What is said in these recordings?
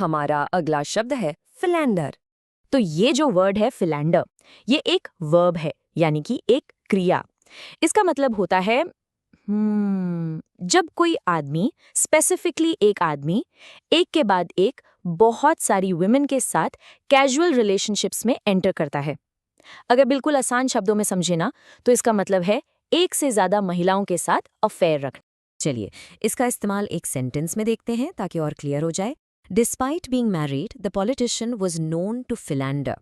हमारा अगला शब्द है फिलैंडर। तो ये जो वर्ड है फिलैंडर, ये एक वर्ब है, यानी कि एक क्रिया। इसका मतलब होता है जब कोई आदमी, स्पेसिफिकली एक आदमी, एक के बाद एक बहुत सारी वुमेन के साथ कैजुअल रिलेशनशिप्स में एंटर करता है। अगर बिल्कुल आसान शब्दों में समझे ना, तो इसका मतलब है एक से ज्यादा महिलाओं के साथ अफेयर रखना। चलिए, इसका इस्तेमाल एक सेंटेंस में देखते हैं ताकि और क्लियर हो जाए। Despite being married, the politician was known to philander.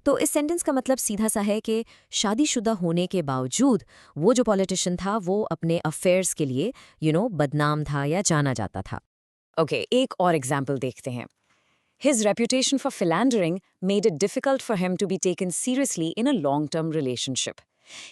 तो इस सेंटेंस का मतलब सीधा सा है कि शादीशुदा होने के बावजूद वो जो पॉलिटिशियन था वो अपने अफेयर्स के लिए बदनाम था या जाना जाता था। ओके, एक और एग्जाम्पल देखते हैं। His reputation for philandering made it difficult for him to be taken seriously in a long-term relationship.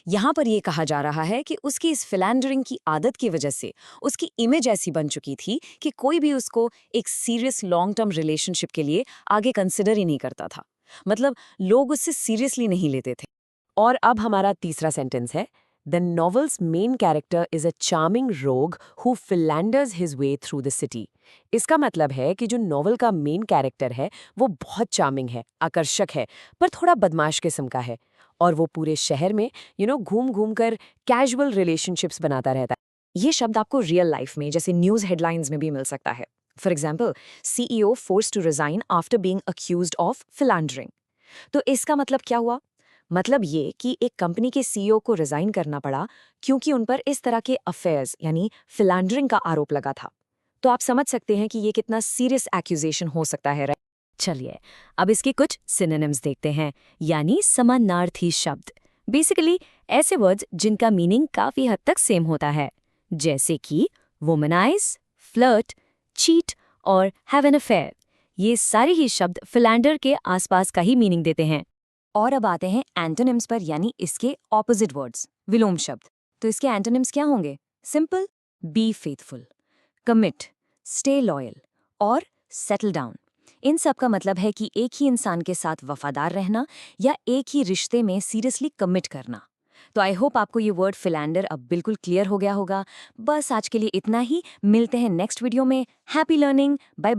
यहाँ पर ये कहा जा रहा है कि उसकी इस फिलैंडरिंग की आदत की वजह से उसकी इमेज ऐसी बन चुकी थी कि कोई भी उसको एक सीरियस लॉन्ग टर्म रिलेशनशिप के लिए आगे कंसिडर ही नहीं करता था। मतलब लोग उससे सीरियसली नहीं लेते थे। और अब हमारा तीसरा सेंटेंस है, the novel's main character is a charming rogue who philanders his way through the city. इसका मतलब है कि जो नॉवल का मेन कैरेक्टर है वो बहुत चार्मिंग है, आकर्षक है, पर थोड़ा बदमाश किस्म का है, और वो पूरे शहर में घूम घूम कर कैजुअल रिलेशनशिप्स बनाता रहता है। ये शब्द आपको रियल लाइफ में, जैसे न्यूज हेडलाइंस में भी मिल सकता है। For example, CEO force to resign after being accused of philandering. तो इसका मतलब क्या हुआ? मतलब ये कि एक कंपनी के CEO को रिजाइन करना पड़ा क्योंकि उन पर इस तरह के अफेयर्स यानी फिलैंडरिंग का आरोप लगा था। तो आप समझ सकते हैं कि ये कितना सीरियस एक्यूजेशन हो सकता है। चलिए, अब इसके कुछ सिनोनिम्स देखते हैं, यानी समानार्थी शब्द। बेसिकली ऐसे वर्ड्स जिनका मीनिंग काफी हद तक सेम होता है, जैसे कि वुमनाइज, फ्लर्ट, चीट और हैव एन अफेयर। ये सारे ही शब्द फिलैंडर के आसपास का ही मीनिंग देते हैं। और अब आते हैं एंटोनिम्स पर, यानी इसके ऑपोजिट वर्ड्स, विलोम शब्द। तो इसके एंटोनिम्स क्या होंगे? Simple, be faithful, commit, stay loyal और सेटल डाउन। इन सब का मतलब है कि एक ही इंसान के साथ वफादार रहना या एक ही रिश्ते में सीरियसली कमिट करना। तो आई होप आपको ये वर्ड फिलैंडर अब बिल्कुल क्लियर हो गया होगा। बस आज के लिए इतना ही, मिलते हैं नेक्स्ट वीडियो में। Happy learning, bye.